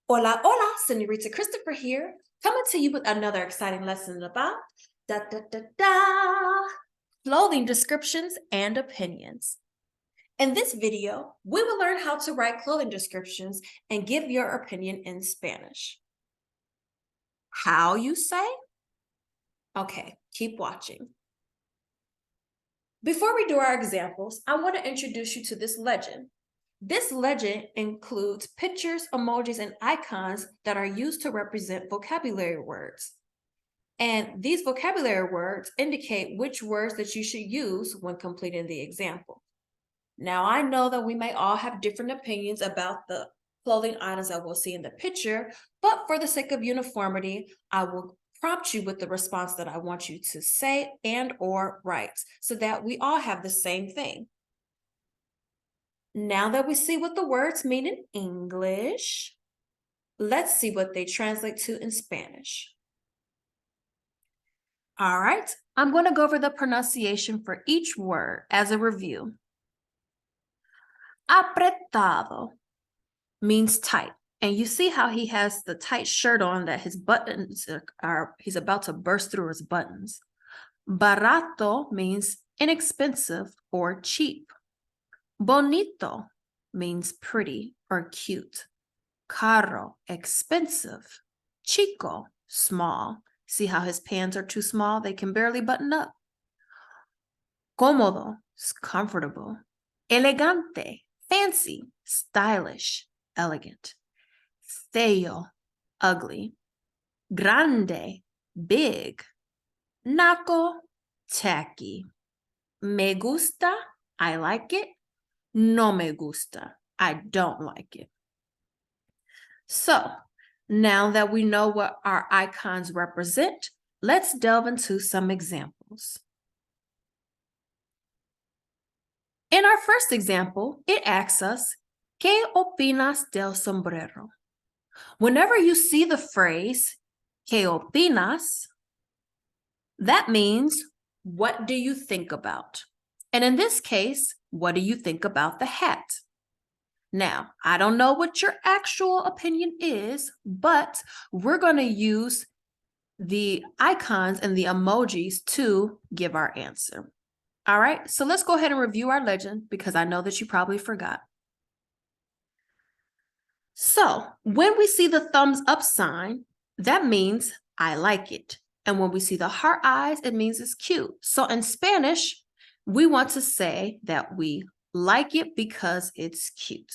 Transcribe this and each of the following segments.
Hola, hola, Senorita Christopher here, coming to you with another exciting lesson about clothing descriptions and opinions. In this video, we will learn how to write clothing descriptions and give your opinion in Spanish. How, you say? Okay, keep watching. Before we do our examples, I want to introduce you to this legend. This legend includes pictures, emojis, and icons that are used to represent vocabulary words. And these vocabulary words indicate which words that you should use when completing the example. Now, I know that we may all have different opinions about the clothing items that we'll see in the picture, but for the sake of uniformity, I will prompt you with the response that I want you to say and or write so that we all have the same thing. Now that we see what the words mean in English, let's see what they translate to in Spanish. All right, I'm going to go over the pronunciation for each word as a review. Apretado means tight. And you see how he has the tight shirt on that his buttons he's about to burst through his buttons. Barato means inexpensive or cheap. Bonito means pretty or cute. Caro, expensive. Chico, small. See how his pants are too small? They can barely button up. Cómodo is comfortable. Elegante, fancy. Stylish, elegant. Feo, ugly. Grande, big. Naco, tacky. Me gusta, I like it. No me gusta, I don't like it. So, now that we know what our icons represent, let's delve into some examples. In our first example, it asks us, ¿Qué opinas del sombrero? Whenever you see the phrase, ¿Qué opinas? That means, what do you think about? And in this case, what do you think about the hat? Now, I don't know what your actual opinion is, but we're going to use the icons and the emojis to give our answer. All right, so let's go ahead and review our legend because I know that you probably forgot. So when we see the thumbs up sign, that means I like it. And when we see the heart eyes, it means it's cute. So in Spanish, we want to say that we like it because it's cute.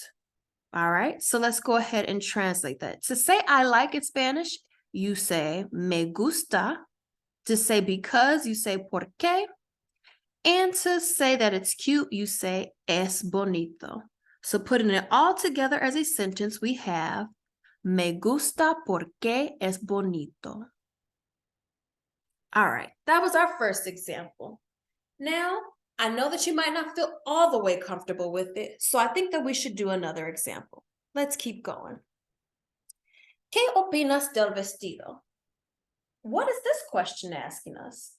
All right, so let's go ahead and translate that. To say I like in Spanish, you say me gusta. To say because, you say por qué. And to say that it's cute, you say es bonito. So putting it all together as a sentence, we have me gusta porque es bonito. All right, that was our first example. Now, I know that you might not feel all the way comfortable with it, so I think that we should do another example. Let's keep going. ¿Qué opinas del vestido? What is this question asking us?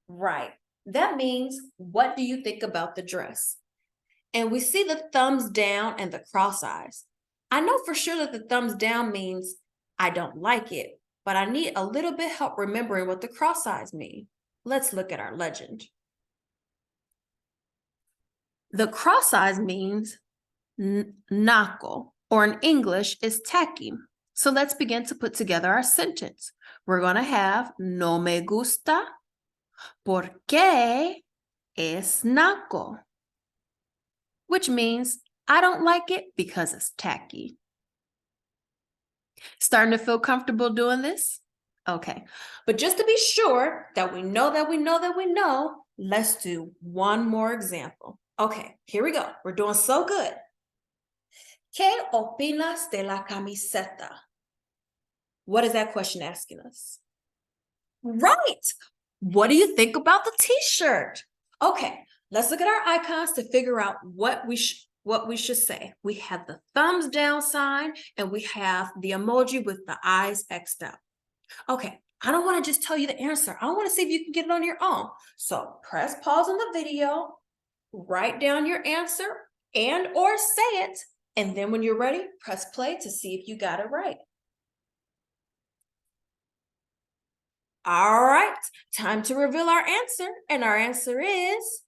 Right, that means, what do you think about the dress? And we see the thumbs down and the cross eyes. I know for sure that the thumbs down means I don't like it, but I need a little bit help remembering what the cross eyes mean. Let's look at our legend. The cross eyes means naco, or in English is tacky. So let's begin to put together our sentence. We're going to have no me gusta porque es naco, which means I don't like it because it's tacky. Starting to feel comfortable doing this? Okay, but just to be sure that we know, let's do one more example. Okay, here we go. We're doing so good. ¿Qué opinas de la camiseta? What is that question asking us? Right. What do you think about the t-shirt? Okay, let's look at our icons to figure out what we should say. We have the thumbs down sign and we have the emoji with the eyes X'd out. Okay, I don't want to just tell you the answer. I want to see if you can get it on your own. So press pause on the video, write down your answer and or say it, And then when you're ready, press play to see if you got it right. All right, time to reveal our answer. And our answer is,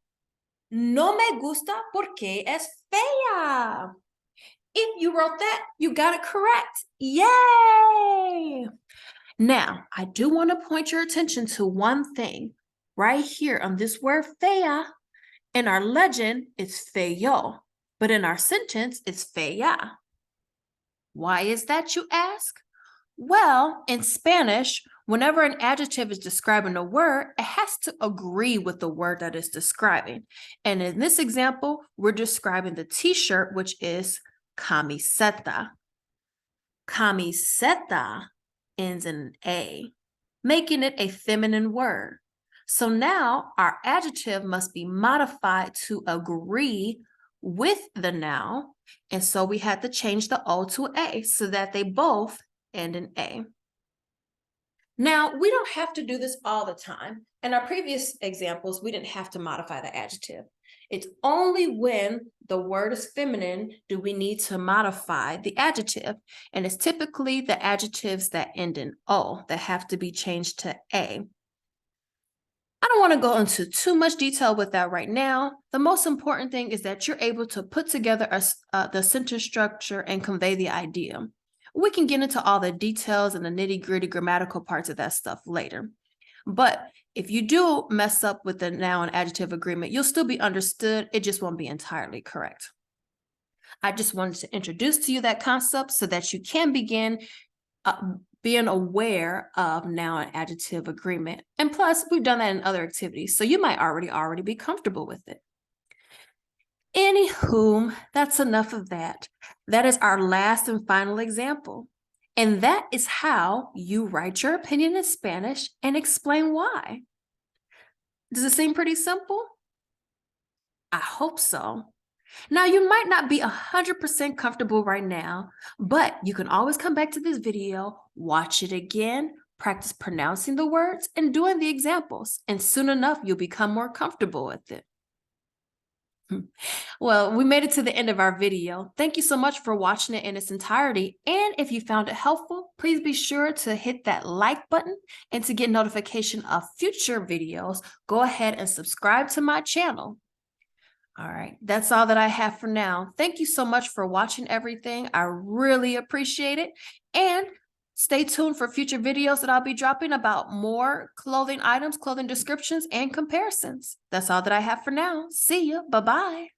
no me gusta porque es fea. If you wrote that, you got it correct. Yay! Now, I do want to point your attention to one thing. Right here on this word fea, in our legend, it's feo, but in our sentence, it's fea. Why is that, you ask? Well, in Spanish, whenever an adjective is describing a word, it has to agree with the word that it's describing. And in this example, we're describing the t-shirt, which is camiseta. Camiseta ends in an A, making it a feminine word. So now our adjective must be modified to agree with the noun. And so we had to change the O to A so that they both end in A. Now, we don't have to do this all the time. In our previous examples, we didn't have to modify the adjective. It's only when the word is feminine do we need to modify the adjective. And it's typically the adjectives that end in O that have to be changed to A. I don't want to go into too much detail with that right now. The most important thing is that you're able to put together the sentence structure and convey the idea. We can get into all the details and the nitty-gritty grammatical parts of that stuff later. But if you do mess up with the noun and adjective agreement, you'll still be understood. It just won't be entirely correct. I just wanted to introduce to you that concept so that you can begin being aware of noun and adjective agreement. And plus, we've done that in other activities, so you might already be comfortable with it. Anywho, that's enough of that. That is our last and final example. And that is how you write your opinion in Spanish and explain why. Does it seem pretty simple? I hope so. Now, you might not be 100% comfortable right now, but you can always come back to this video, watch it again, practice pronouncing the words and doing the examples, and soon enough, you'll become more comfortable with it. Well, we made it to the end of our video. Thank you so much for watching it in its entirety. And if you found it helpful, please be sure to hit that like button. And to get notification of future videos, go ahead and subscribe to my channel. All right, that's all that I have for now. Thank you so much for watching everything. I really appreciate it. And stay tuned for future videos that I'll be dropping about more clothing items, clothing descriptions, and comparisons. That's all that I have for now. See you. Bye-bye.